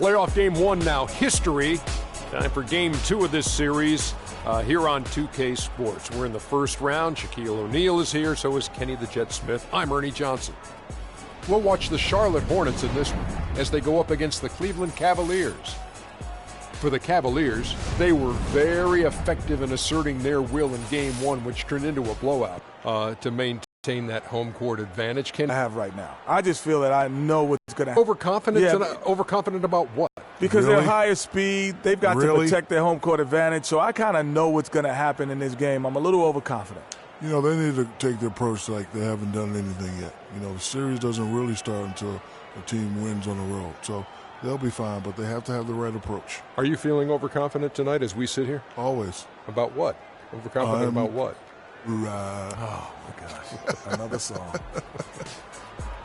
Playoff game 1 now, history. Time for game 2 of this series here on 2K Sports. We're in the first round. Shaquille O'Neal is here, so is Kenny the Jet Smith. I'm Ernie Johnson. We'll watch the Charlotte Hornets in this one as they go up against the Cleveland Cavaliers. For the Cavaliers, they were very effective in asserting their will in game 1, which turned into a blowout to maintain that home court advantage. I have right now. I just feel that I know what's going to happen. Overconfident? Yeah. Overconfident about what? Because they're higher speed. They've got to protect their home court advantage. So I kind of know what's going to happen in this game. I'm a little overconfident. You know, they need to take the approach like they haven't done anything yet. You know, the series doesn't really start until the team wins on the road. So they'll be fine, but they have to have the right approach. Are you feeling overconfident tonight as we sit here? Always. About what? Overconfident about what? Oh, my gosh. Another song.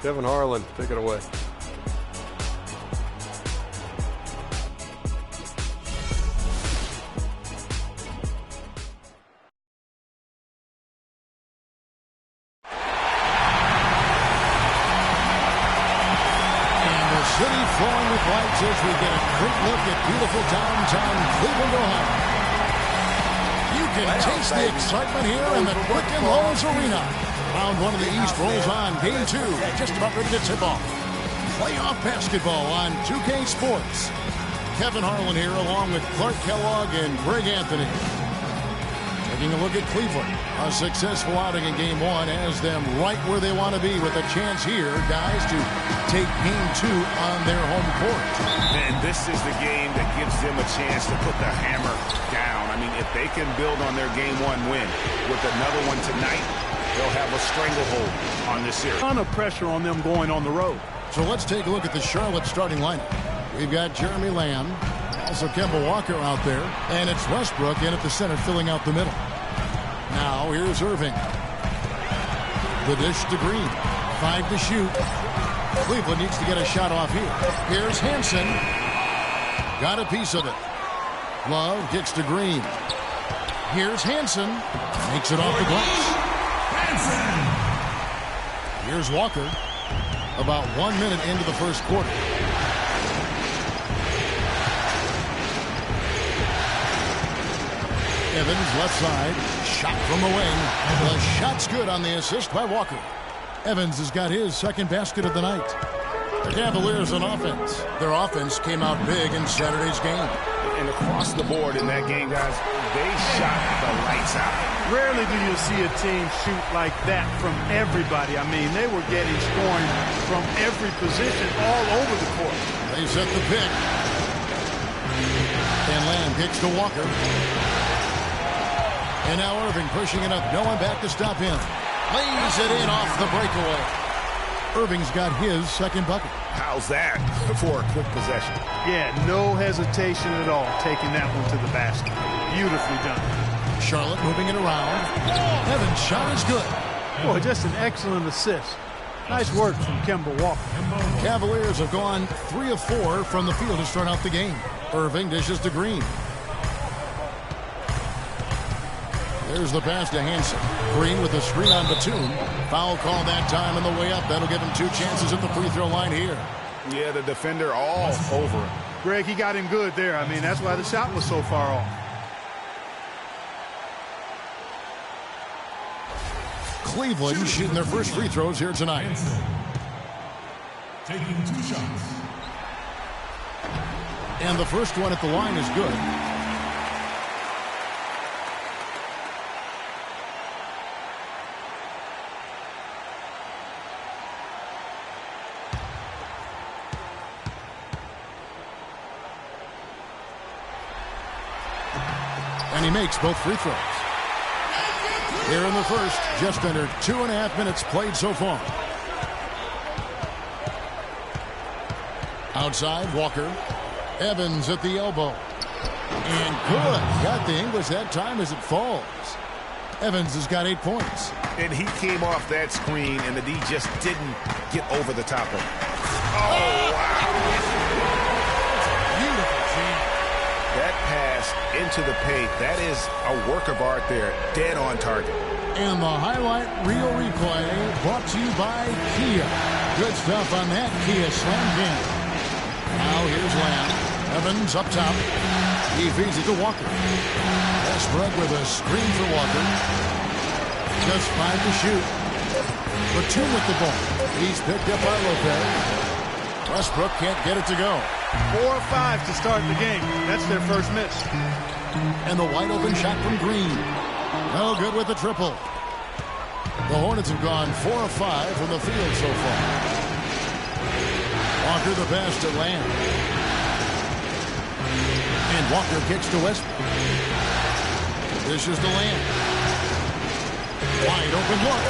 Kevin Harlan, take it away. City flowing with lights as we get a quick look at beautiful downtown Cleveland, Ohio. You can taste the excitement here in the Quicken Loans Arena. Round 1 of the East rolls on. Game 2 just about ready to tip off. Playoff basketball on 2K Sports. Kevin Harlan here along with Clark Kellogg and Greg Anthony. Taking a look at Cleveland. A successful outing in game 1 has them right where they want to be with a chance here, guys, to take game 2 on their home court. And this is the game that gives them a chance to put the hammer down. I mean, if they can build on their game 1 win with another one tonight, they'll have a stranglehold on this series. A ton of pressure on them going on the road. So let's take a look at the Charlotte starting lineup. We've got Jeremy Lamb, also Kemba Walker out there, and it's Westbrook in at the center filling out the middle. Now here's Irving. The dish to Green. 5 to shoot. Cleveland needs to get a shot off here. Here's Hansen. Got a piece of it. Love kicks to Green. Here's Hansen. Makes it off the glass. Here's Walker. About 1 minute into the first quarter. Evans left side. Shot from the wing. The shot's good on the assist by Walker. Evans has got his second basket of the night. The Cavaliers on offense. Their offense came out big in Saturday's game. And across the board in that game, guys, they shot the lights out. Rarely do you see a team shoot like that from everybody. I mean, they were getting scoring from every position all over the court. They set the pick. And Lamb kicks to Walker. And now Irving pushing it up. No one back to stop him. Lays it in off the breakaway. Irving's got his second bucket. How's that for a quick possession? Yeah, no hesitation at all taking that one to the basket. Beautifully done. Charlotte moving it around. Evans' shot is good. Boy, just an excellent assist. Nice work from Kemba Walker. Cavaliers have gone 3 of 4 from the field to start out the game. Irving dishes to Green. There's the pass to Hansen. Green with the screen on Batum. Foul call that time on the way up. That'll give him 2 chances at the free throw line here. Yeah, the defender all over him. Greg, he got him good there. I mean, that's why the shot was so far off. Cleveland shooting their first free throws here tonight. Taking 2 shots. And the first one at the line is good. And he makes both free throws. Here in the first, just under 2.5 minutes played so far. Outside, Walker. Evans at the elbow. And good. Got the English that time as it falls. Evans has got 8 points. And he came off that screen, and the D just didn't get over the top of him. Oh, wow. Beautiful, team. That pass into the paint, that is a work of art there. Dead on target. And the highlight reel replay brought to you by Kia. Good stuff on that Kia Slam game. Now here's Lamb. Evans up top. He feeds it to Walker. Westbrook with a screen for Walker. Just 5 to shoot. Batum with the ball. He's picked up by Lopez. Westbrook can't get it to go. 4 or 5 to start the game. That's their first miss. And the wide open shot from Green. No good with the triple. The Hornets have gone 4 of 5 from the field so far. Walker the pass to Lamb. And Walker kicks to Westbrook. This is the Lamb. Wide open look.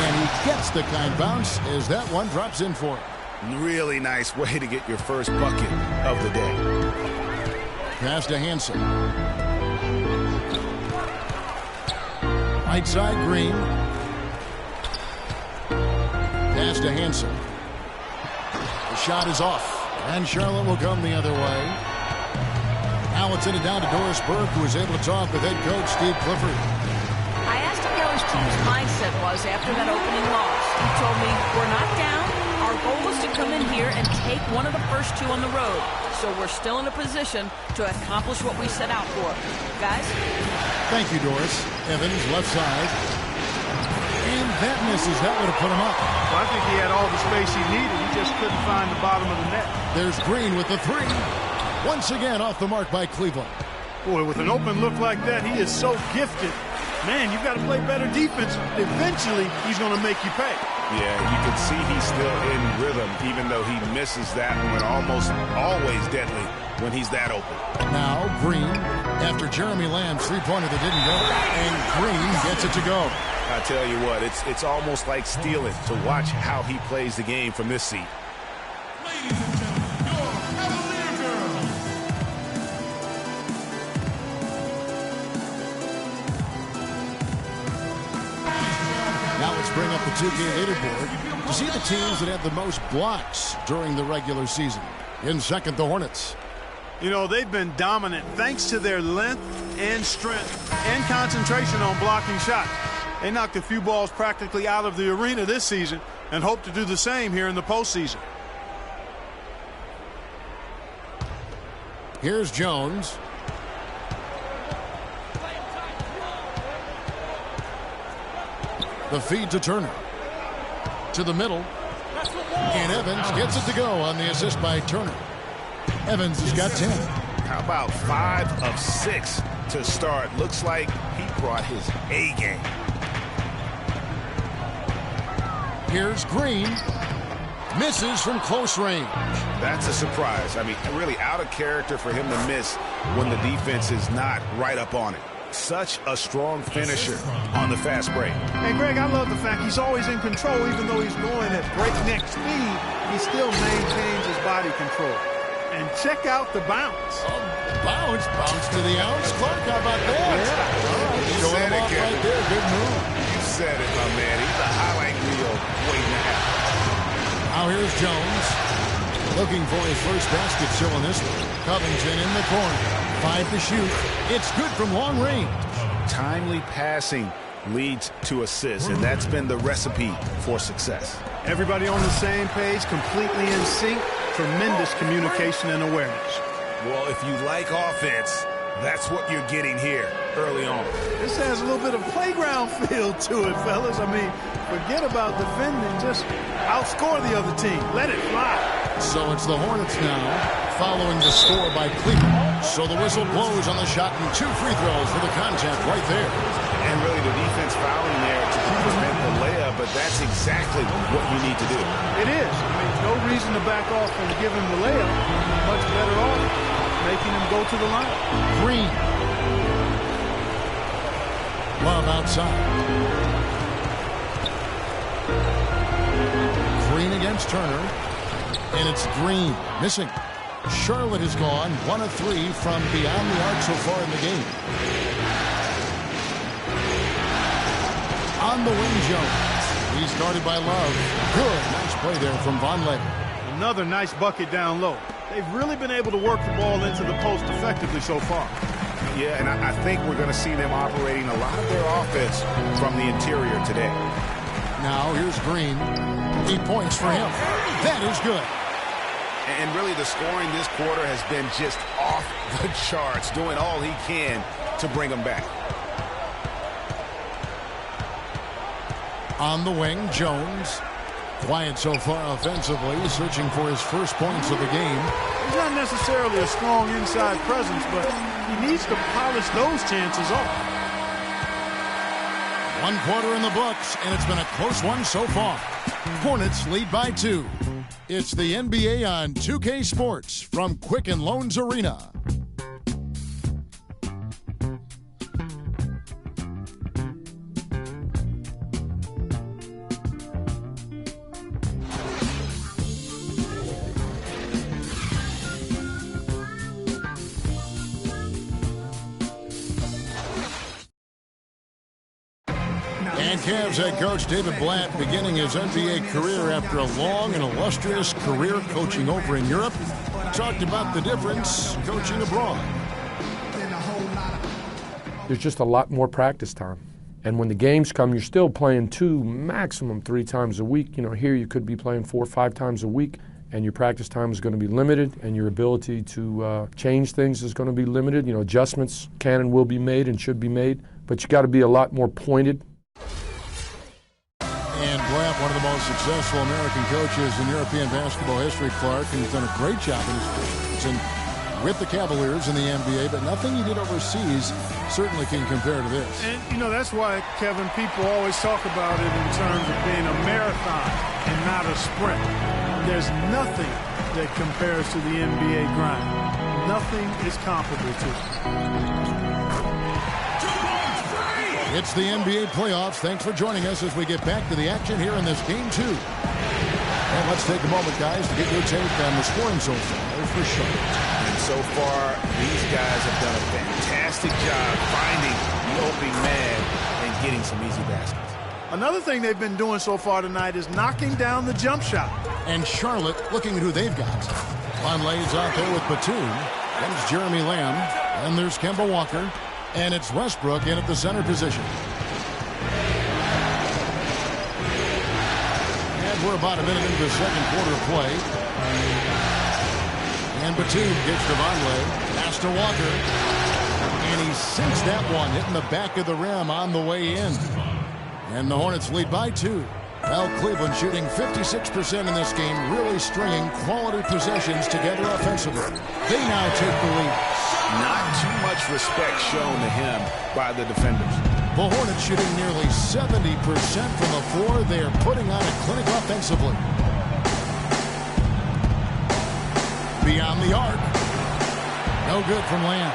And he gets the kind bounce as that one drops in for him. Really nice way to get your first bucket of the day. Pass to Hansen. Right side, Green. Pass to Hansen. The shot is off. And Charlotte will come the other way. Now it's in it down to Doris Burke, who was able to talk with head coach Steve Clifford. I asked him how his team's mindset was after that opening loss. He told me, we're not down. Our goal is to come in here and take one of the first 2 on the road. So we're still in a position to accomplish what we set out for. Guys? Thank you, Doris. Evans, left side. And that misses. That would have put him up. Well, I think he had all the space he needed. He just couldn't find the bottom of the net. There's Green with the 3. Once again off the mark by Cleveland. Boy, with an open look like that, he is so gifted. Man, you've got to play better defense. Eventually, he's going to make you pay. Yeah, you can see he's still in rhythm, even though he misses that one almost always deadly when he's that open. Now, Green, after Jeremy Lamb's three-pointer that didn't go, and Green gets it to go. I tell you what, it's almost like stealing to watch how he plays the game from this seat. Ladies and gentlemen, your Cavalier girls. Now let's bring up the 2K leaderboard to see the teams that had the most blocks during the regular season. In second, the Hornets. You know, they've been dominant thanks to their length and strength and concentration on blocking shots. They knocked a few balls practically out of the arena this season and hope to do the same here in the postseason. Here's Jones. The feed to Turner. To the middle. And Evans gets it to go on the assist by Turner. Evans has got 10. How about 5 of 6 to start? Looks like he brought his A game. Here's Green. Misses from close range. That's a surprise. I mean, really out of character for him to miss when the defense is not right up on it. Such a strong finisher on the fast break. Hey, Greg, I love the fact he's always in control. Even though he's going at breakneck speed, he still maintains his body control. And check out the bounce. Bounce to the ounce. Clark, how about that? Yeah. All right, You showing said him it, off Kevin. right there. Good move. You said it, my man. He's a highlight reel waiting to happen. Now here's Jones. Looking for his first basket still in this one. Covington in the corner. 5 to shoot. It's good from long range. Timely passing leads to assists, and that's been the recipe for success. Everybody on the same page, completely in sync. Tremendous communication and awareness. Well, if you like offense, that's what you're getting here early on. This has a little bit of playground feel to it, fellas. I mean, forget about defending. Just outscore the other team. Let it fly. So it's the Hornets now, following the score by Cleveland. So the whistle blows on the shot and 2 free throws for the contact right there. And really the defense fouling there to prevent the layup, but that's exactly what you need to do. It is. I mean, no reason to back off and give him the layup. Much better off making him go to the line. Green. Love outside. Green against Turner. And it's Green missing. Charlotte has gone 1 of 3 from beyond the arc so far in the game. On the wing, Jones. He's guarded by Love. Good. Nice play there from Vonleh. Another nice bucket down low. They've really been able to work the ball into the post effectively so far. Yeah, and I think we're going to see them operating a lot of their offense from the interior today. Now here's Green. He points for him. That is good. And really the scoring this quarter has been just off the charts, doing all he can to bring them back. On the wing, Jones. Quiet so far offensively, searching for his first points of the game. He's not necessarily a strong inside presence, but he needs to polish those chances off. 1 quarter in the books, and it's been a close one so far. Hornets lead by 2. It's the NBA on 2K Sports from Quicken Loans Arena. And Cavs head coach David Blatt beginning his NBA career after a long and illustrious career coaching over in Europe. Talked about the difference coaching abroad. There's just a lot more practice time. And when the games come, you're still playing 2, maximum 3 times a week. You know, here you could be playing 4 or 5 times a week, and your practice time is going to be limited, and your ability to change things is going to be limited. You know, adjustments can and will be made and should be made, but you got to be a lot more pointed. And Blatt, one of the most successful American coaches in European basketball history, Clark, and he's done a great job in his first season with the Cavaliers in the NBA, but nothing he did overseas certainly can compare to this. And, you know, that's why, Kevin, people always talk about it in terms of being a marathon and not a sprint. There's nothing that compares to the NBA grind. Nothing is comparable to it. It's the NBA playoffs. Thanks for joining us as we get back to the action here in this Game 2. And let's take a moment, guys, to get your take on the scoring so far for Charlotte. And so far, these guys have done a fantastic job finding the opening man and getting some easy baskets. Another thing they've been doing so far tonight is knocking down the jump shot. And Charlotte looking at who they've got. Vonleh's out there with Batum. There's Jeremy Lamb. And there's Kemba Walker. And it's Westbrook in at the center position. And we're about a minute into the second quarter of play. And Batum gets to Vonleh. Pass to Walker. And he sinks that one, hitting the back of the rim on the way in. And the Hornets lead by 2. Well, Cleveland shooting 56% in this game, really stringing quality possessions together offensively. They now take the lead. Not too much respect shown to him by the defenders. The Hornets shooting nearly 70% from the floor. They are putting on a clinic offensively. Beyond the arc. No good from Lamb.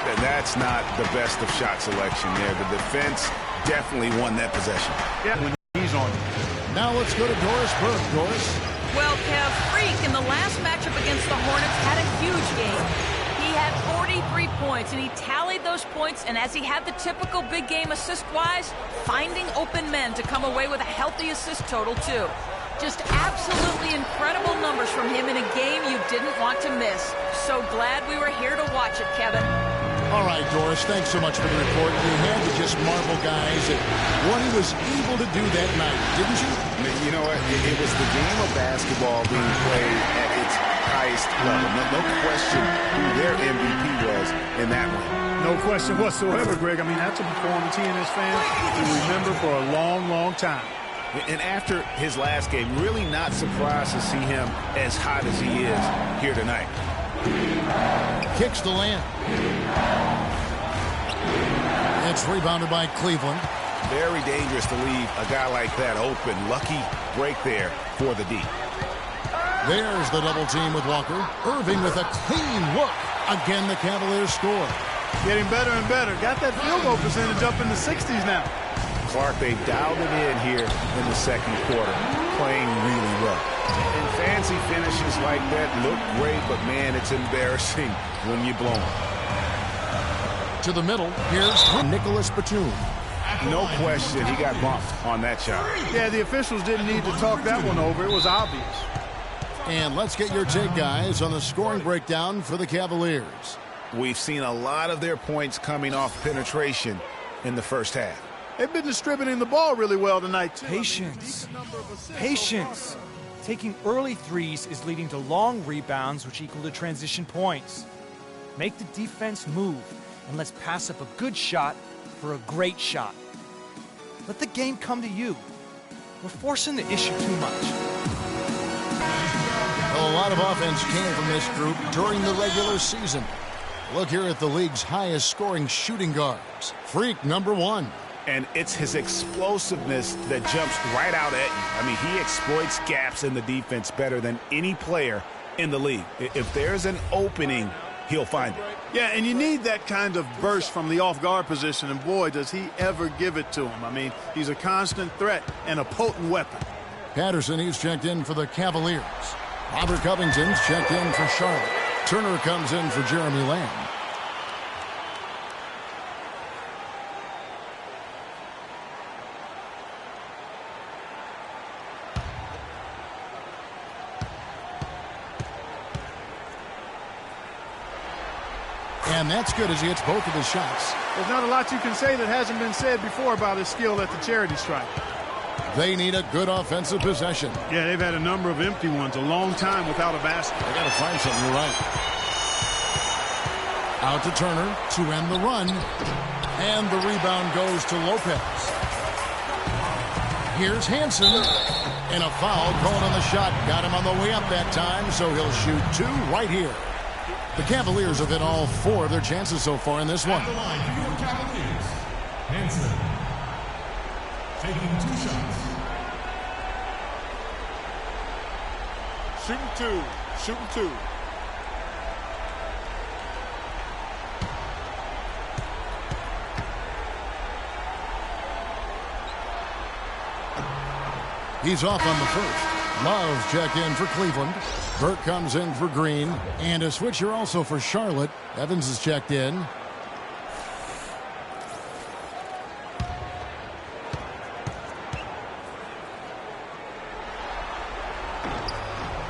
And that's not the best of shot selection there. The defense definitely won that possession. Yeah, when he's on. Now let's go to Doris Burke. Doris. Well, Kev, Freak in the last matchup against the Hornets had a huge game. He had 43 points, and he tallied those points, and as he had the typical big game assist-wise, finding open men to come away with a healthy assist total, too. Just absolutely incredible numbers from him in a game you didn't want to miss. So glad we were here to watch it, Kevin. All right, Doris, thanks so much for the report. You had to just marvel, guys, at what he was able to do that night, didn't you? You know what? It was the game of basketball being played at its highest level. No question who their MVP was in that one. No question whatsoever, Greg. I mean, that's a performance he and his fans will remember for a long, long time. And after his last game, really not surprised to see him as hot as he is here tonight. Kicks the Lamb. It's rebounded by Cleveland. Very dangerous to leave a guy like that open. Lucky break there for the D. There's the double team with Walker. Irving with a clean look. Again, the Cavaliers score. Getting better and better. Got that field goal percentage up in the 60s now. Clark, they've dialed it in here in the second quarter, playing really well. And fancy finishes like that look great, but man, it's embarrassing when you blow them. To the middle, here's Nicholas Batum. No question, he got bumped on that shot. Yeah, the officials didn't need to talk that one over. It was obvious. And let's get your take, guys, on the scoring breakdown for the Cavaliers. We've seen a lot of their points coming off penetration in the first half. They've been distributing the ball really well tonight, too. Patience. Patience. Taking early threes is leading to long rebounds, which equal to transition points. Make the defense move, and let's pass up a good shot for a great shot. Let the game come to you. We're forcing the issue too much. Well, a lot of offense came from this group during the regular season. Look here at the league's highest scoring shooting guards. Freak number 1. And it's his explosiveness that jumps right out at you. I mean, he exploits gaps in the defense better than any player in the league. If there's an opening, he'll find it. Yeah, and you need that kind of burst from the off-guard position, and boy, does he ever give it to him. I mean, he's a constant threat and a potent weapon. Patterson, he's checked in for the Cavaliers. Robert Covington's checked in for Charlotte. Turner comes in for Jeremy Lamb. And that's good as he hits both of his shots. There's not a lot you can say that hasn't been said before about his skill at the charity stripe. They need a good offensive possession. Yeah, they've had a number of empty ones, a long time without a basket. They got to find something, you're right. Out to Turner to end the run. And the rebound goes to Lopez. Here's Hansen. And a foul called on the shot. Got him on the way up that time, so he'll shoot 2 right here. The Cavaliers have hit all 4 of their chances so far in this one. At the line for your Cavaliers, Hansen taking 2 shots. Shooting 2. He's off on the first. Love check in for Cleveland. Burke comes in for Green. And a switcher also for Charlotte. Evans is checked in.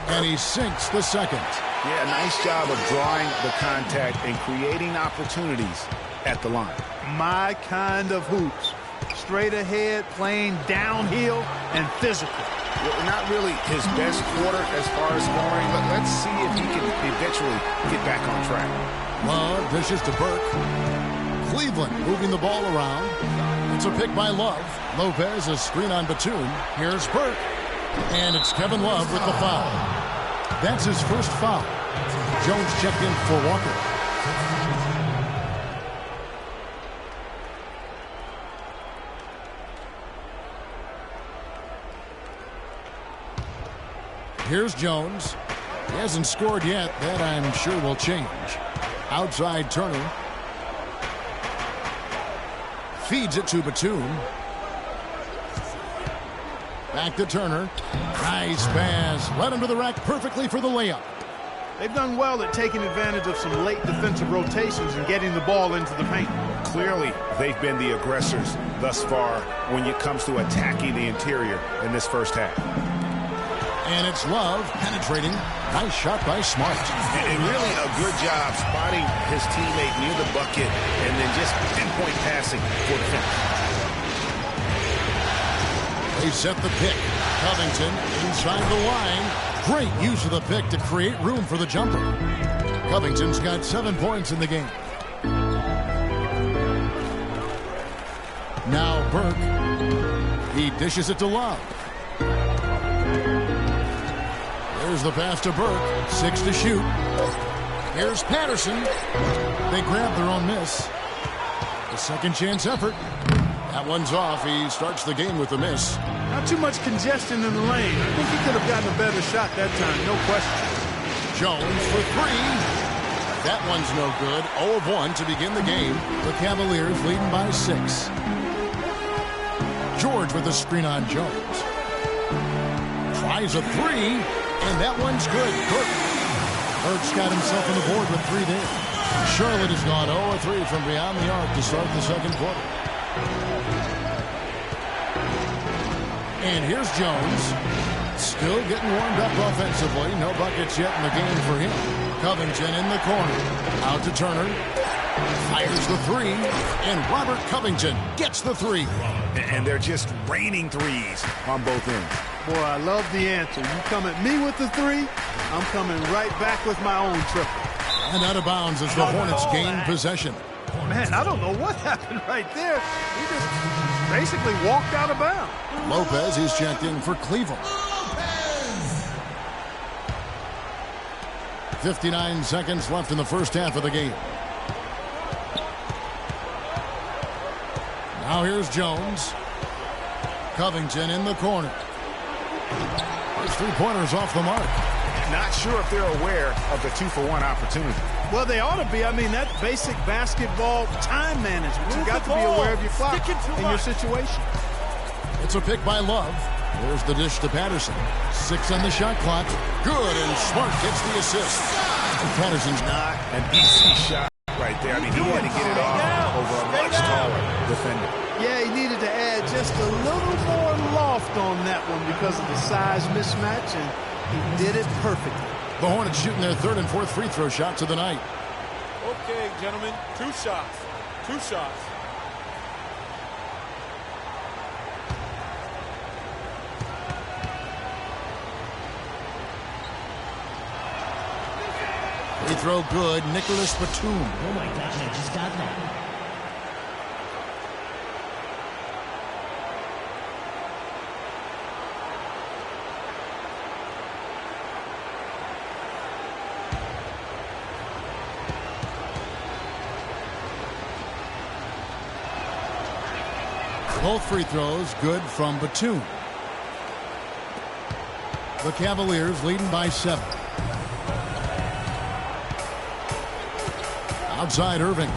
And he sinks the second. Yeah, nice job of drawing the contact and creating opportunities at the line. My kind of hoops. Straight ahead, playing downhill, and physical. Well, not really his best quarter as far as scoring, but let's see if he can eventually get back on track. Love dishes to Burke. Cleveland moving the ball around. It's a pick by Love. Lopez, a screen on Batum. Here's Burke. And it's Kevin Love with the foul. That's his first foul. Jones checked in for Walker. Here's Jones. He hasn't scored yet. That I'm sure will change. Outside Turner. Feeds it to Batum. Back to Turner. Nice pass. Led him to the rack perfectly for the layup. They've done well at taking advantage of some late defensive rotations and getting the ball into the paint. Clearly, they've been the aggressors thus far when it comes to attacking the interior in this first half. And it's Love penetrating. Nice shot by Smart. And really a good job spotting his teammate near the bucket and then just pinpoint passing for the finish. They set the pick. Covington inside the line. Great use of the pick to create room for the jumper. Covington's got 7 points in the game. Now Burke. He dishes it to Love. There's the pass to Burke. 6 to shoot. Here's Patterson. They grab their own miss. A second chance effort. That one's off. He starts the game with a miss. Not too much congestion in the lane. I think he could have gotten a better shot that time, no question. Jones for 3. That one's no good. 0 of 1 to begin the game. The Cavaliers leading by 6. George with a screen on Jones. Tries a 3. And that one's good. Burke's got himself on the board with 3 there. Charlotte has gone 0-3 from beyond the arc to start the second quarter. And here's Jones. Still getting warmed up offensively. No buckets yet in the game for him. Covington in the corner. Out to Turner. Fires the 3. And Robert Covington gets the 3. And they're just raining threes on both ends. Boy, I love the answer. You come at me with the three, I'm coming right back with my own triple. And out of bounds as the Hornets gain possession. Man, I don't know what happened right there. He just basically walked out of bounds. Lopez is checked in for Cleveland. 59 seconds left in the first half of the game. Now here's Jones. Covington in the corner. His three-pointers off the mark. Not sure if they're aware of the 2-for-1 opportunity. Well, they ought to be. I mean, that basic basketball time management. You got to be aware of your clock and your situation. It's a pick by Love. There's the dish to Patterson. 6 on the shot clock. Good, and Smart gets the assist. Patterson's not an easy shot right there. I mean, he had to get it off over a much taller defender. Yeah, he needed to add just a little more loft on that one because of the size mismatch, and he did it perfectly. The Hornets shooting their third and fourth free throw shots of the night. Okay, gentlemen, 2 shots. 2 shots. Free throw good. Nicholas Batum. Oh my gosh, I just got that. Both free throws good from Batum. The Cavaliers leading by 7. Outside Irving.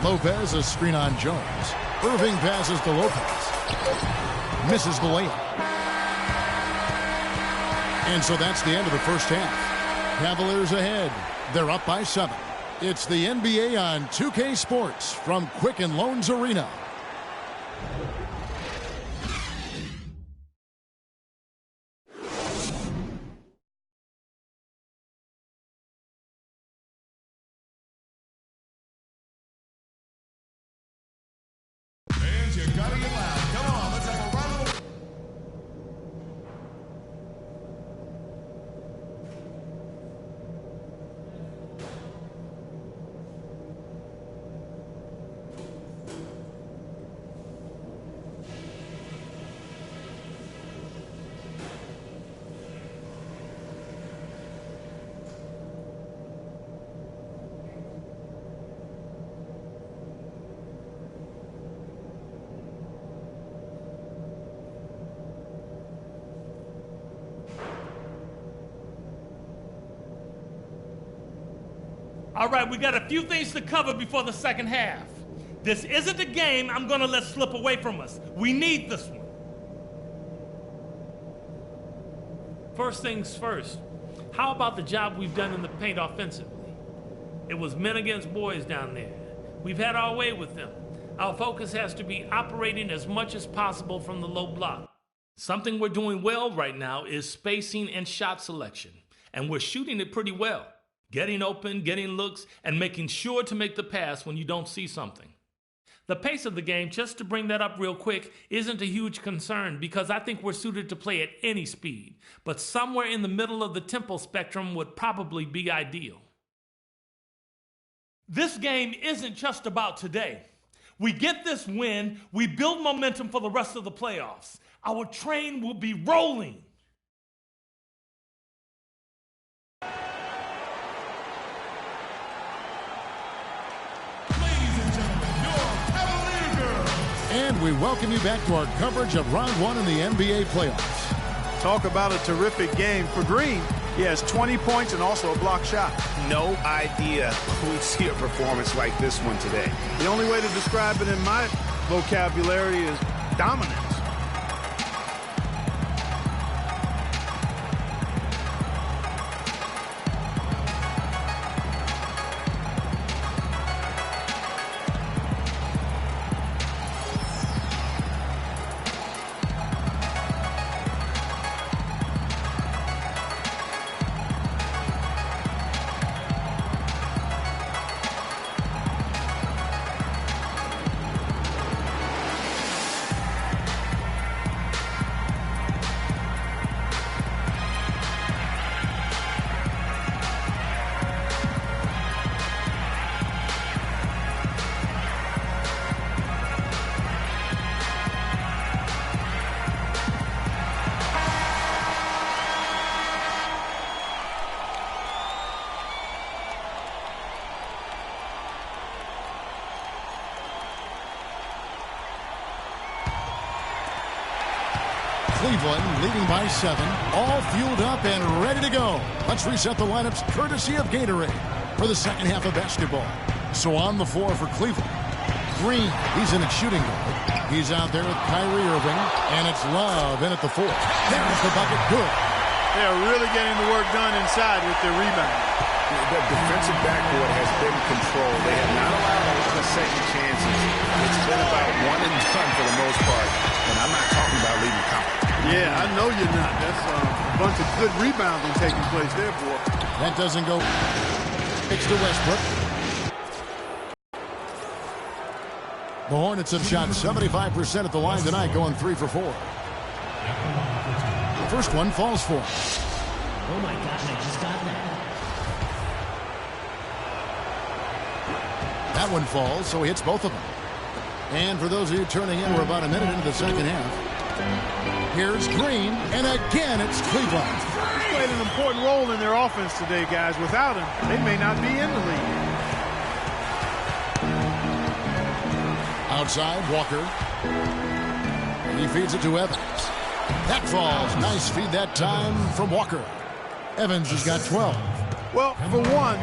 Lopez, a screen on Jones. Irving passes to Lopez. Misses the layup. And so that's the end of the first half. Cavaliers ahead. They're up by 7. It's the NBA on 2K Sports from Quicken Loans Arena. Fans, you gotta get loud. Come on, let's have a round of... All right, we got a few things to cover before the second half. This isn't a game I'm going to let slip away from us. We need this one. First things first, how about the job we've done in the paint offensively? It was men against boys down there. We've had our way with them. Our focus has to be operating as much as possible from the low block. Something we're doing well right now is spacing and shot selection, and we're shooting it pretty well. Getting open, getting looks, and making sure to make the pass when you don't see something. The pace of the game, just to bring that up real quick, isn't a huge concern because I think we're suited to play at any speed, but somewhere in the middle of the tempo spectrum would probably be ideal. This game isn't just about today. We get this win, we build momentum for the rest of the playoffs. Our train will be rolling. And we welcome you back to our coverage of round 1 in the NBA playoffs. Talk about a terrific game for Green. He has 20 points and also a block shot. No idea we'd see a performance like this one today. The only way to describe it in my vocabulary is dominance. Cleveland leading by 7. All fueled up and ready to go. Let's reset the lineups courtesy of Gatorade for the second half of basketball. So on the floor for Cleveland, Green, he's in at shooting guard. He's out there with Kyrie Irving, and it's Love in at the 4. There's the bucket, good. They're really getting the work done inside with their rebound. The defensive backboard has been controlled. They have not allowed a lot of second chances. It's been about one and done for the most part, and I'm not talking about leaving confidence. Yeah, I know you're not. That's a bunch of good rebounding taking place there, boy. That doesn't go. It's to Westbrook. The Hornets have shot 75% at the line tonight, going 3 for 4. The first one falls for him. Oh my gosh, I just got that. That one falls, so he hits both of them. And for those of you turning in, we're about a minute into the second half. Here's Green, and again it's Cleveland. He played an important role in their offense today, guys. Without him, they may not be in the league. Outside, Walker. He feeds it to Evans. That falls. Nice feed that time from Walker. Evans has got 12. Well, for one,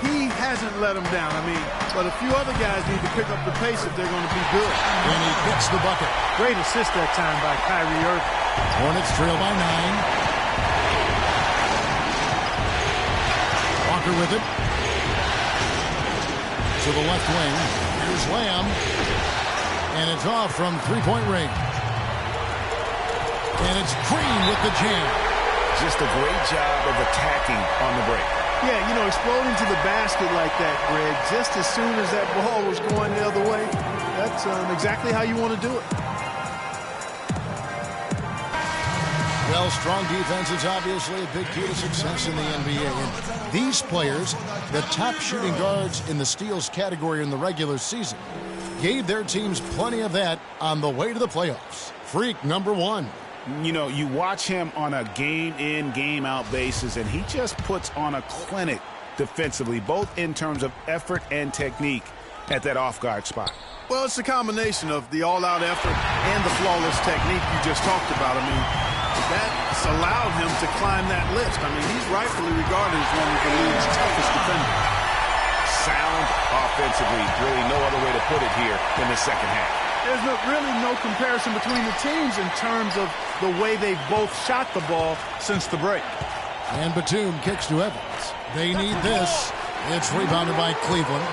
he hasn't let them down. But a few other guys need to pick up the pace if they're going to be good. And he gets the bucket. Great assist that time by Kyrie Irving. Hornets trail by 9. Walker with it. To the left wing. Here's Lamb. And it's off from three-point range. And it's Green with the jam. Just a great job of attacking on the break. Yeah, exploding to the basket like that, Greg, just as soon as that ball was going the other way, that's exactly how you want to do it. Well, strong defense is obviously a big key to success in the NBA. And these players, the top shooting guards in the steals category in the regular season, gave their teams plenty of that on the way to the playoffs. Freak number 1. You watch him on a game-in, game-out basis, and he just puts on a clinic defensively, both in terms of effort and technique at that off-guard spot. Well, it's a combination of the all-out effort and the flawless technique you just talked about. That's allowed him to climb that list. He's rightfully regarded as one of the league's toughest defenders. Sound offensively, really no other way to put it here in the second half. There's really no comparison between the teams in terms of the way they've both shot the ball since the break. And Batum kicks to Evans. They need this. It's rebounded by Cleveland.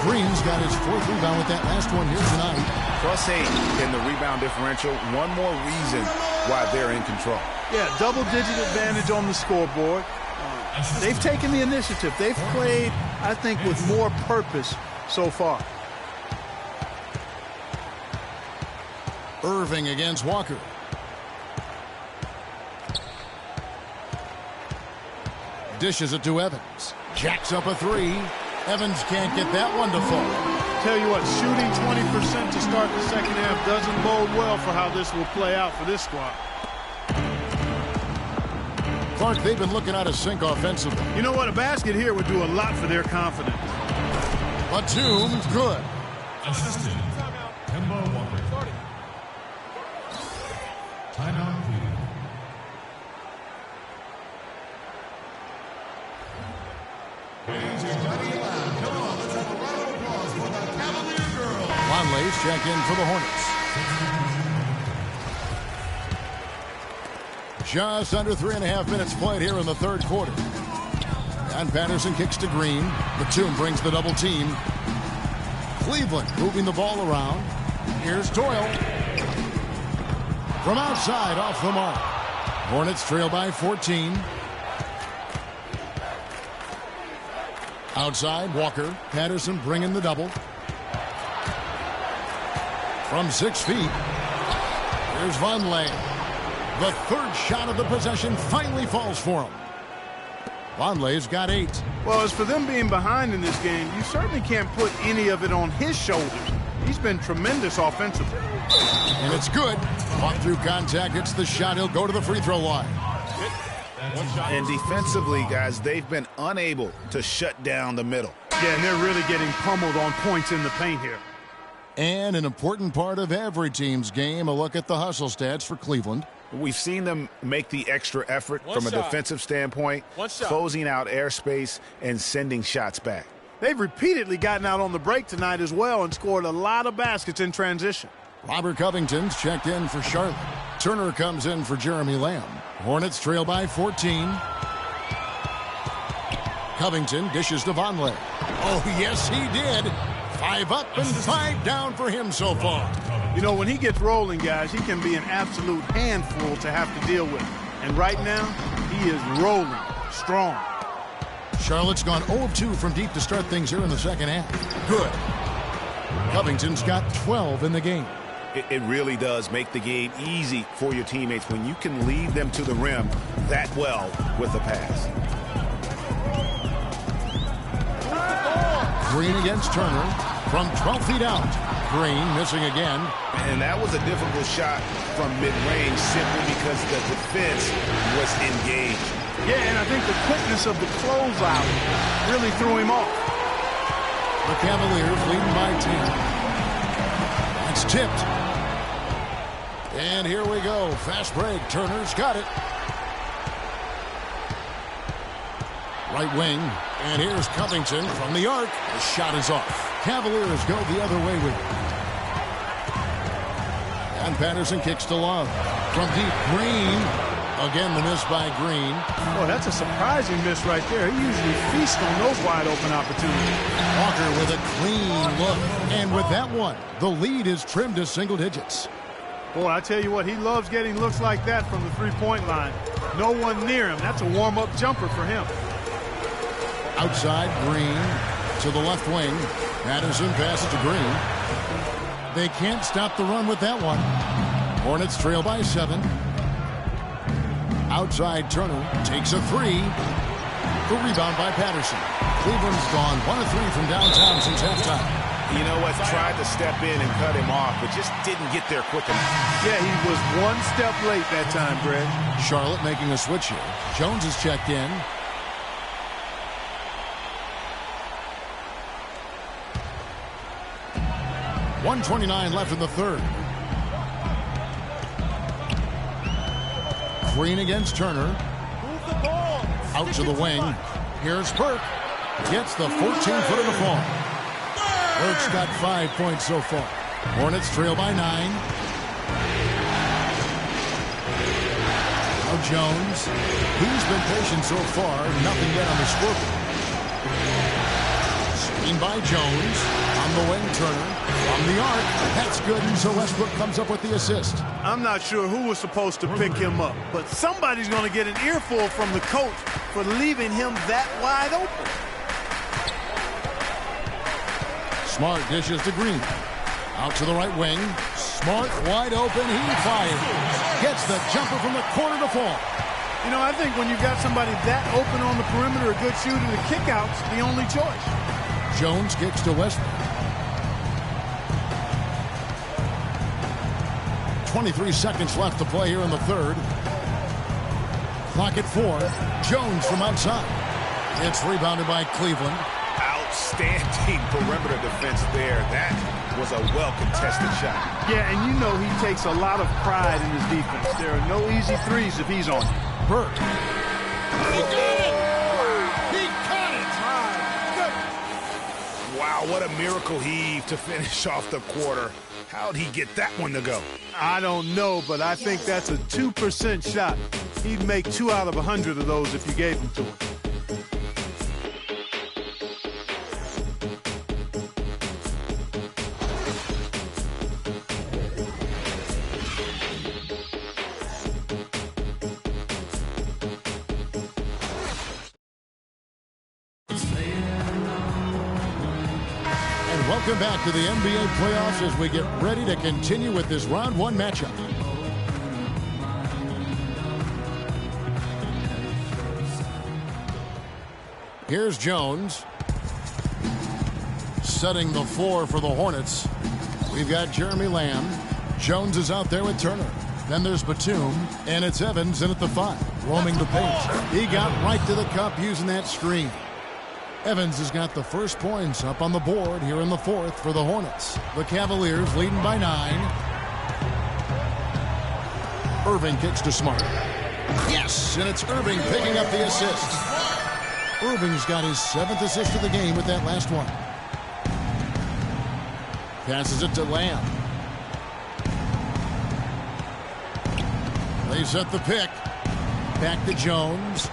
Green's got his 4th rebound with that last one here tonight. +8 in the rebound differential. One more reason why they're in control. Yeah, double-digit advantage on the scoreboard. They've taken the initiative. They've played, I think, with more purpose so far. Irving against Walker. Dishes it to Evans. Jacks up a 3. Evans can't get that one to fall. Tell you what, shooting 20% to start the second half doesn't bode well for how this will play out for this squad. Clark, they've been looking out of sync offensively. You know what? A basket here would do a lot for their confidence. Batum, good. Assistant, Kemba Walker. Timeout, please. Come on, let's have a round of applause for the Cavalier girls. Conley's check in for the Hornets. Just under 3.5 minutes played here in the third quarter. And Patterson kicks to Green. Batum brings the double team. Cleveland moving the ball around. Here's Doyle. From outside, off the mark. Hornets trail by 14. Outside, Walker. Patterson bringing the double. From 6 feet, here's Vonleh. The third shot of the possession finally falls for him. Vonleh's got 8. Well, as for them being behind in this game, you certainly can't put any of it on his shoulders. He's been tremendous offensively. And it's good. Fought through contact. It's the shot. He'll go to the free throw line. And defensively, guys, they've been unable to shut down the middle. Yeah, and they're really getting pummeled on points in the paint here. And an important part of every team's game, a look at the hustle stats for Cleveland. We've seen them make the extra effort from a defensive standpoint, closing out airspace and sending shots back. They've repeatedly gotten out on the break tonight as well and scored a lot of baskets in transition. Robert Covington's checked in for Charlotte. Turner comes in for Jeremy Lamb. Hornets trail by 14. Covington dishes to Vonleh. Oh, yes, he did. 5 up and 5 down for him so far. You know, when he gets rolling, guys, he can be an absolute handful to have to deal with. And right now, he is rolling strong. Charlotte's gone 0 of 2 from deep to start things here in the second half. Good. Covington's got 12 in the game. It really does make the game easy for your teammates when you can lead them to the rim that well with the pass. Green against Turner from 12 feet out. Green missing again. And that was a difficult shot from mid-range simply because the defense was engaged. Yeah, and I think the quickness of the closeout really threw him off. The Cavaliers leading by 10. It's tipped. And here we go. Fast break. Turner's got it. Right wing. And here's Covington from the arc. The shot is off. Cavaliers go the other way with it. And Patterson kicks to Love. From deep, Green. Again, the miss by Green. Boy, that's a surprising miss right there. He usually feasts on those wide open opportunities. Walker with a clean look. And with that one, the lead is trimmed to single digits. Boy, I tell you what, he loves getting looks like that from the three-point line. No one near him. That's a warm-up jumper for him. Outside, Green to the left wing. Patterson passes to Green. They can't stop the run with that one. Hornets trail by 7. Outside, Turner takes a 3. The rebound by Patterson. Cleveland's gone 1 of 3 from downtown since halftime. You know what? Tried to step in and cut him off, but just didn't get there quick enough. Yeah, he was 1 step late that time, Greg. Charlotte making a switch here. Jones is checked in. .129 left in the third. Green against Turner. Out to the wing. Here's Burke. Gets the 14-foot of the fall. Burke's got 5 points so far. Hornets trail by 9. Now Jones. He's been patient so far. Nothing yet on the scoreboard. Screen by Jones. On the wing, Turner. From the arc. That's good. And so Westbrook comes up with the assist. I'm not sure who was supposed to pick him up, but somebody's going to get an earful from the coach for leaving him that wide open. Smart dishes to Green. Out to the right wing. Smart wide open. He fires. Gets the jumper from the corner to fall. You know, I think when you've got somebody that open on the perimeter, a good shooter, the kickout's the only choice. Jones kicks to Westbrook. 23 seconds left to play here in the third. Clock at 4. Jones from outside. It's rebounded by Cleveland. Outstanding perimeter defense there. That was a well-contested shot. Yeah, and you know he takes a lot of pride in his defense. There are no easy threes if he's on. Burke. He got it! He got it! Wow, what a miracle heave to finish off the quarter. How'd he get that one to go? I don't know, but I think that's a 2% shot. He'd make 2 out of 100 of those if you gave them to him. Welcome back to the NBA playoffs as we get ready to continue with this round 1 matchup. Here's Jones. Setting the floor for the Hornets. We've got Jeremy Lamb. Jones is out there with Turner. Then there's Batum, and it's Evans in at the 5, roaming the paint. He got right to the cup using that screen. Evans has got the first points up on the board here in the fourth for the Hornets. The Cavaliers leading by 9. Irving kicks to Smart. Yes, and it's Irving picking up the assist. Irving's got his 7th assist of the game with that last one. Passes it to Lamb. They set the pick. Back to Jones.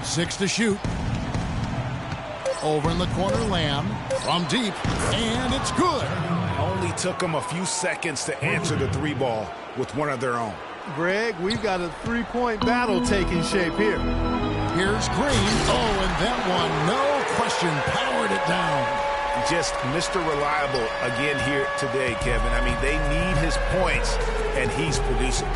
6 to shoot. Over in the corner, Lamb. From deep. And it's good. Only took them a few seconds to answer the 3 ball with one of their own. Greg, we've got a 3-point battle taking shape here. Here's Green. Oh, and that one, no question, powered it down. Just Mr. Reliable again here today, Kevin. I mean, they need his points, and he's producing.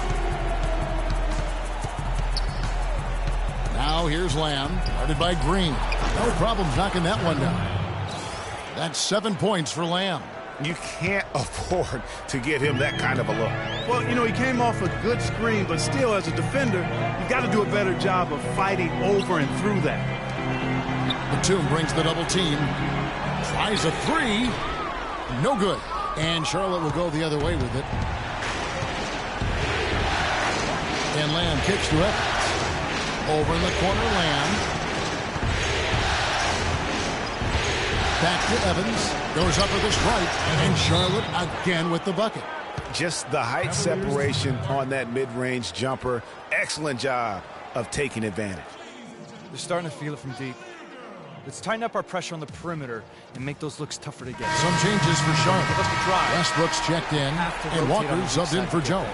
Now here's Lamb, guarded by Green. No problems knocking that one down. That's 7 points for Lamb. You can't afford to give him that kind of a look. Well, you know, he came off a good screen, but still, as a defender, you've got to do a better job of fighting over and through that. Batum brings the double team. Tries a 3. No good. And Charlotte will go the other way with it. And Lamb kicks to Evans. Over in the corner, Lamb. Back to Evans. Goes up with a stripe. And Charlotte again with the bucket. Just the height separation on that mid-range jumper. Excellent job of taking advantage. They're starting to feel it from deep. Let's tighten up our pressure on the perimeter and make those looks tougher to get. Some changes for Charlotte. Give us the drive. Westbrook's checked in. And Walker subbed in for Jones.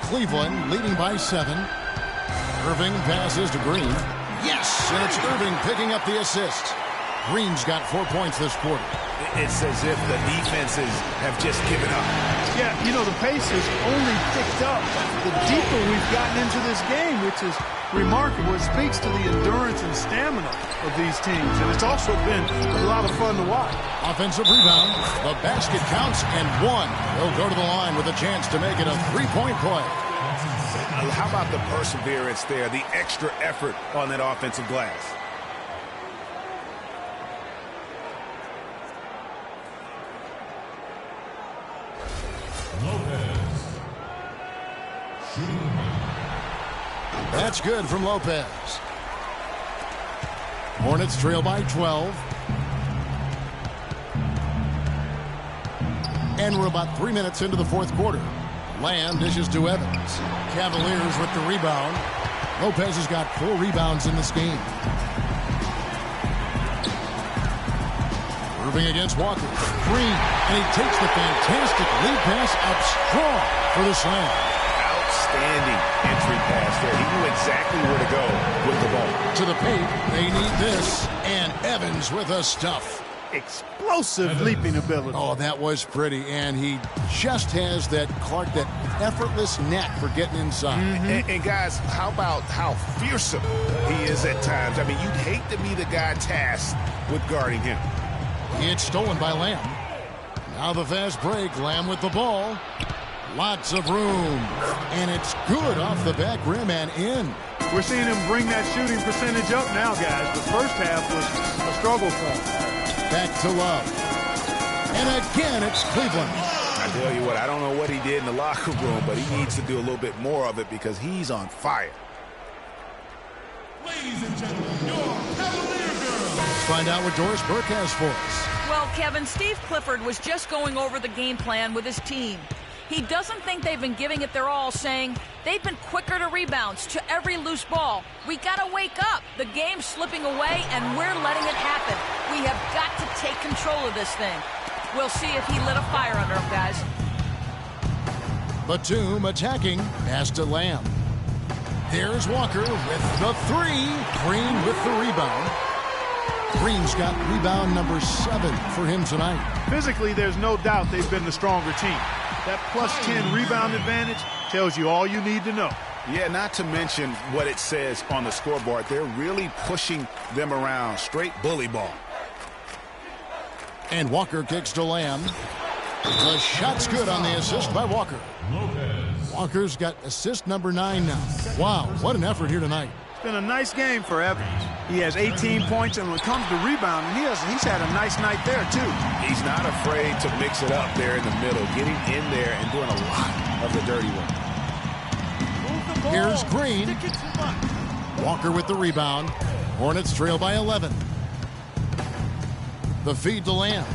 Cleveland leading by 7. Irving passes to Green. Yes, and it's Irving picking up the assist. Green's got 4 points this quarter. It's as if the defenses have just given up. Yeah, you know, the pace has only picked up the deeper we've gotten into this game, which is remarkable. It speaks to the endurance and stamina of these teams, and it's also been a lot of fun to watch. Offensive rebound. The basket counts, and 1. He'll go to the line with a chance to make it a 3-point play. How about the perseverance there, the extra effort on that offensive glass? That's good from Lopez. Hornets trail by 12. And we're about 3 minutes into the fourth quarter. Lamb dishes to Evans. Cavaliers with the rebound. Lopez has got 4 rebounds in this game. Irving against Walker. Green, and he takes the fantastic lead pass up strong for the slam. Outstanding entry pass there. He knew exactly where to go with the ball. To the paint, they need this. And Evans with a stuff. Explosive leaping ability. Oh, that was pretty. And he just has that effortless knack for getting inside. And guys, how about how fearsome he is at times? I mean, you'd hate to be the guy tasked with guarding him. It's stolen by Lamb. Now the fast break. Lamb with the ball. Lots of room. And it's good off the back rim and in. We're seeing him bring that shooting percentage up now, guys. The first half was a struggle for him. Back to Love. And again, it's Cleveland. I tell you what, I don't know what he did in the locker room, but he needs to do a little bit more of it because he's on fire. Ladies and gentlemen, your Cavalier girls. Let's find out what Doris Burke has for us. Well, Kevin, Steve Clifford was just going over the game plan with his team. He doesn't think they've been giving it their all, saying they've been quicker to rebounds, to every loose ball. We got to wake up. The game's slipping away, and we're letting it happen. We have got to take control of this thing. We'll see if he lit a fire under him, guys. Batum attacking. Pass to Lamb. There's Walker with the 3. Green with the rebound. Green's got rebound number 7 for him tonight. Physically, there's no doubt they've been the stronger team. That plus 10 rebound advantage tells you all you need to know. Yeah, not to mention what it says on the scoreboard. They're really pushing them around. Straight bully ball. And Walker kicks to Lamb. The shot's good on the assist by Walker. Walker's got assist number 9 now. Wow, what an effort here tonight. Been a nice game for Evans. He has 18 points, and when it comes to rebounding, he's had a nice night there, too. He's not afraid to mix it up there in the middle, getting in there and doing a lot of the dirty work. Here's Green. Walker with the rebound. Hornets trail by 11. The feed to Lamb.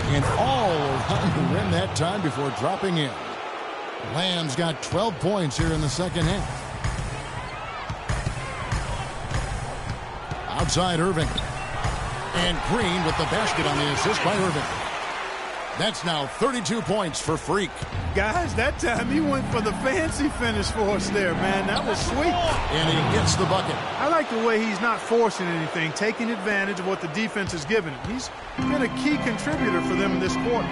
And all around the rim that time before dropping in. Lamb's got 12 points here in the second half. Outside Irving. And Green with the basket on the assist by Irving. That's now 32 points for Freak. Guys, that time he went for the fancy finish for us there, man. That was sweet. And he gets the bucket. I like the way he's not forcing anything, taking advantage of what the defense has given him. He's been a key contributor for them in this quarter.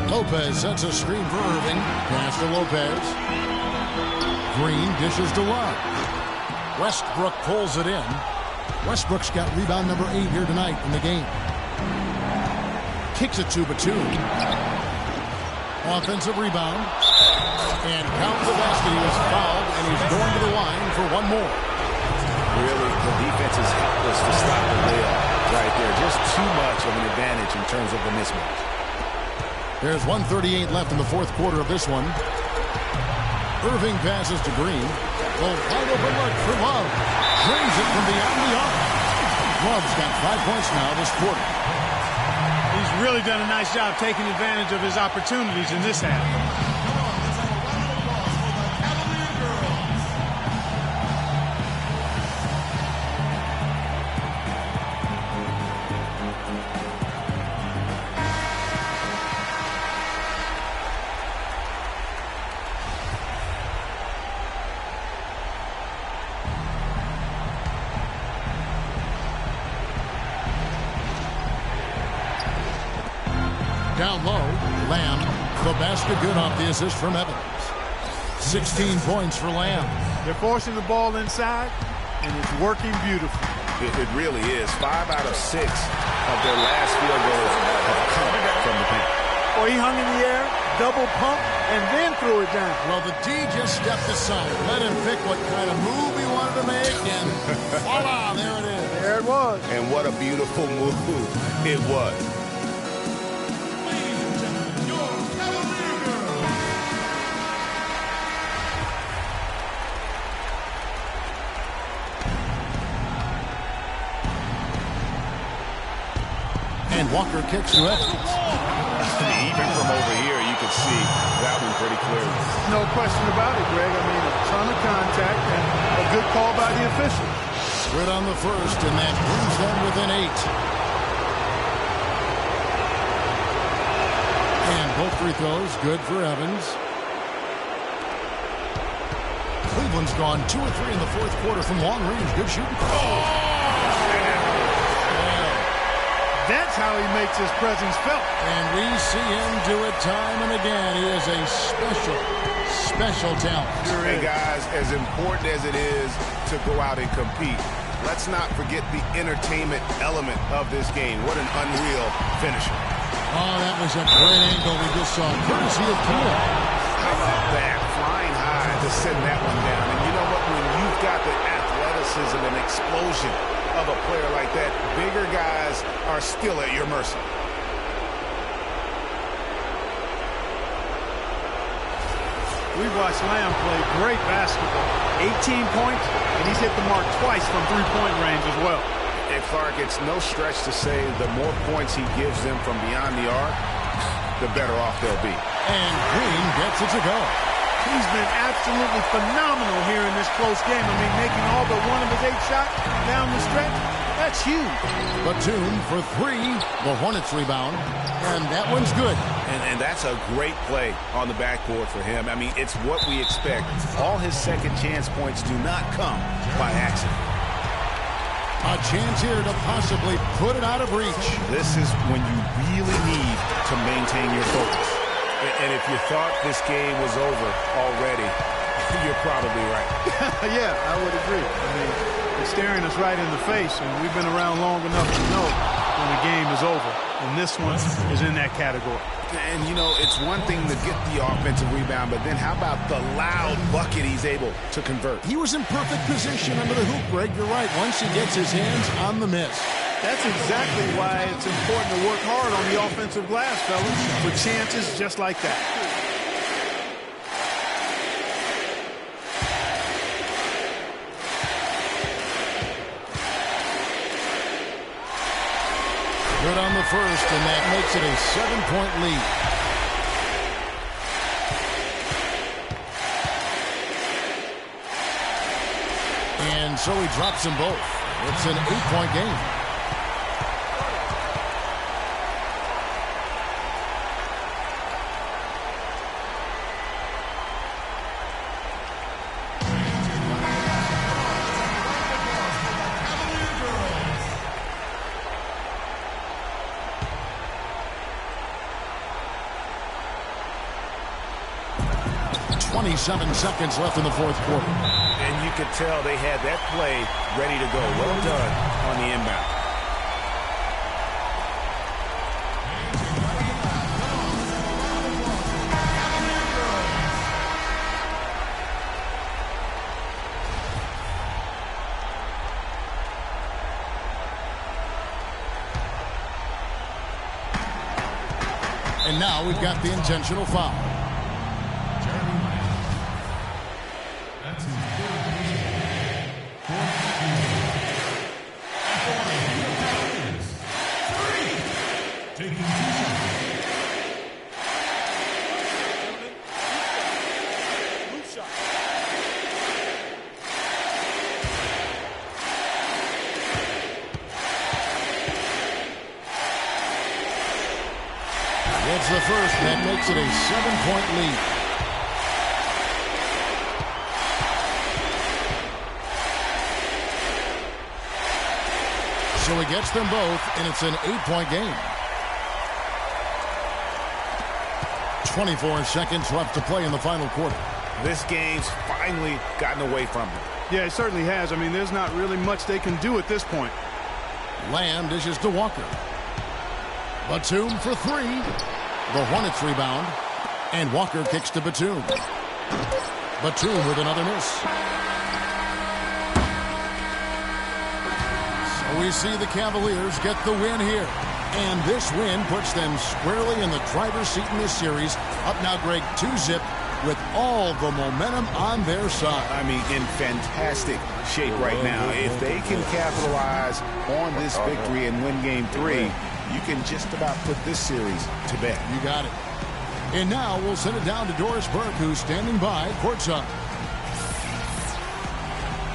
Lopez sets a screen for Irving. Pass to Lopez. Green dishes to Love. Westbrook pulls it in. Westbrook's got rebound number 8 here tonight in the game. Kicks it to Batum. Offensive rebound. And counts the basket. He was fouled, and he's going to the line for one more. Really, the defense is helpless to stop the layup right there. Just too much of an advantage in terms of the mismatch. There's 1:38 left in the fourth quarter of this one. Irving passes to Green. The wide open look for Love. Brings it from beyond the arc. Love's got 5 points now this quarter. He's really done a nice job taking advantage of his opportunities in this half. Down low, Lamb, the basket good off the assist from Evans. 16 points for Lamb. They're forcing the ball inside, and it's working beautifully. It really is. 5 out of 6 of their last field goals have come from the paint. Or he hung in the air, double pump, and then threw it down. Well, the D just stepped aside. Let him pick what kind of move he wanted to make, and voila, there it is. There it was. And what a beautiful move it was. Walker kicks to Evans. Even from over here, you can see that one pretty clearly. No question about it, Greg. I mean, a ton of contact and a good call by the official. Good on the first, and that brings them within 8. And both free throws good for Evans. Cleveland's gone 2 or 3 in the fourth quarter from long range. Good shooting. That's how he makes his presence felt. And we see him do it time and again. He is a special talent. Sure is. Hey, guys, as important as it is to go out and compete, let's not forget the entertainment element of this game. What an unreal finisher. Oh, that was a great angle we just saw. Courtesy of Poole. How about that? Flying high to send that one down. And you know what? When you've got the athleticism and explosion of a player like that, bigger guys are still at your mercy. We watched Lamb play great basketball. 18 points, and he's hit the mark twice from three-point range as well. And Clark, it's no stretch to say the more points he gives them from beyond the arc, the better off they'll be. And Green gets it to go. He's been absolutely phenomenal here in this close game. I mean, making all but one of his 8 shots down the stretch, that's huge. Batum for 3, the Hornets rebound, and that one's good. And that's a great play on the backboard for him. I mean, it's what we expect. All his second chance points do not come by accident. A chance here to possibly put it out of reach. This is when you really need to maintain your focus. And if you thought this game was over already, you're probably right. Yeah, I would agree. I mean, it's staring us right in the face, and we've been around long enough to know when the game is over, and this one is in that category. And, you know, it's one thing to get the offensive rebound, but then how about the loud bucket he's able to convert? He was in perfect position under the hoop, Greg. You're right. Once he gets his hands on the miss. That's exactly why it's important to work hard on the offensive glass, fellas, for chances just like that. Good on the first, and that makes it a 7-point lead. And so he drops them both. It's an 8-point game. Seconds left in the fourth quarter. And you could tell they had that play ready to go. Well done on the inbound. And now we've got the intentional foul. It's the first, and that makes it a 7-point lead. So he gets them both, and it's an 8-point game. 24 seconds left to play in the final quarter. This game's finally gotten away from him. Yeah, it certainly has. I mean, there's not really much they can do at this point. Lamb dishes to Walker. Batum for three. The Hornets rebound. And Walker kicks to Batum. Batum with another miss. So we see the Cavaliers get the win here. And this win puts them squarely in the driver's seat in this series. Up now, Greg, 2-zip with all the momentum on their side. I mean, in fantastic shape right now. If they can capitalize on this victory and win Game 3, you can just about put this series to bed. You got it. And now we'll send it down to Doris Burke, who's standing by courtside.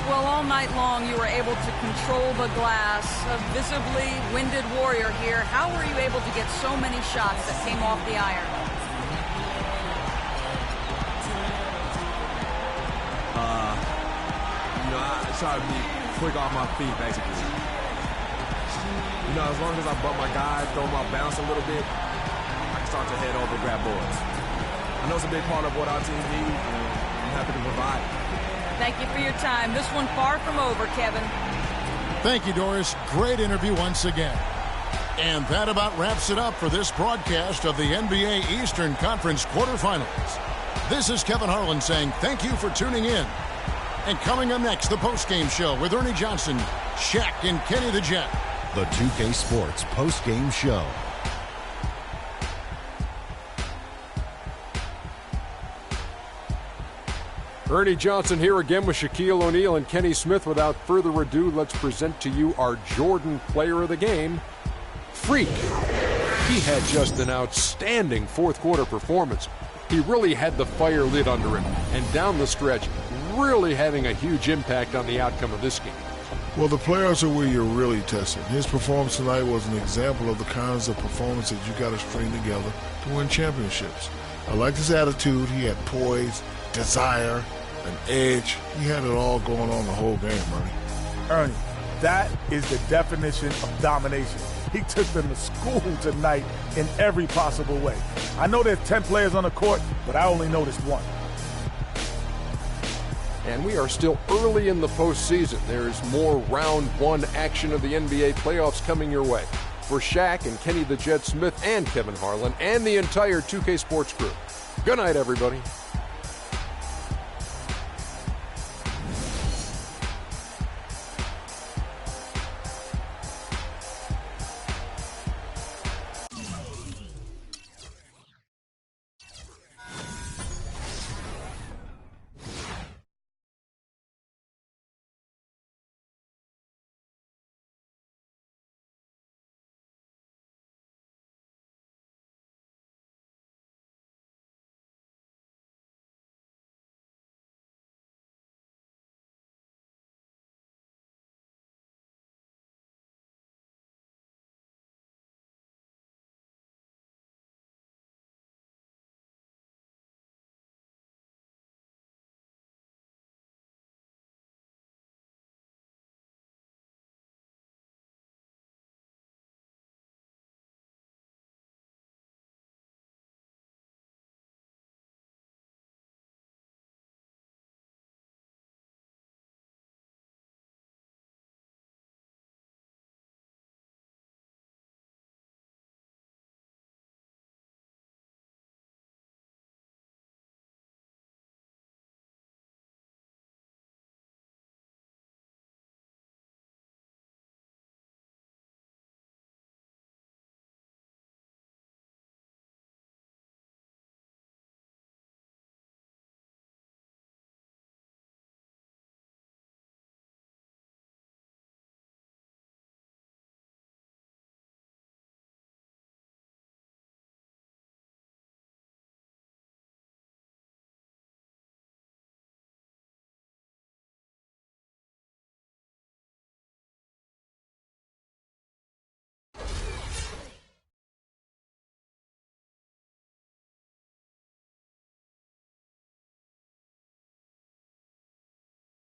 Well, all night long you were able to control the glass. A visibly winded Warrior here. How were you able to get so many shots that came off the iron? I try to be quick off my feet, basically. As long as I bump my guys, throw my bounce a little bit, I can start to head over and grab boards. I know it's a big part of what our team needs, and I'm happy to provide. Thank you for your time. This one far from over, Kevin. Thank you, Doris. Great interview once again. And that about wraps it up for this broadcast of the NBA Eastern Conference quarterfinals. This is Kevin Harlan saying thank you for tuning in. And coming up next, the postgame show with Ernie Johnson, Shaq, and Kenny the Jet. The 2K Sports postgame show. Ernie Johnson here again with Shaquille O'Neal and Kenny Smith. Without further ado, let's present to you our Jordan Player of the Game, Freak. He had just an outstanding fourth quarter performance. He really had the fire lit under him, and down the stretch, really having a huge impact on the outcome of this game. Well, the players are where you're really tested. His performance tonight was an example of the kinds of performances you got to string together to win championships. I liked his attitude. He had poise, desire, an edge. He had it all going on the whole game, Ernie. Ernie, that is the definition of domination. He took them to school tonight in every possible way. I know there's 10 players on the court, but I only noticed one. And we are still early in the postseason. There's more round one action of the NBA playoffs coming your way. For Shaq and Kenny the Jet Smith and Kevin Harlan and the entire 2K Sports crew, good night, everybody.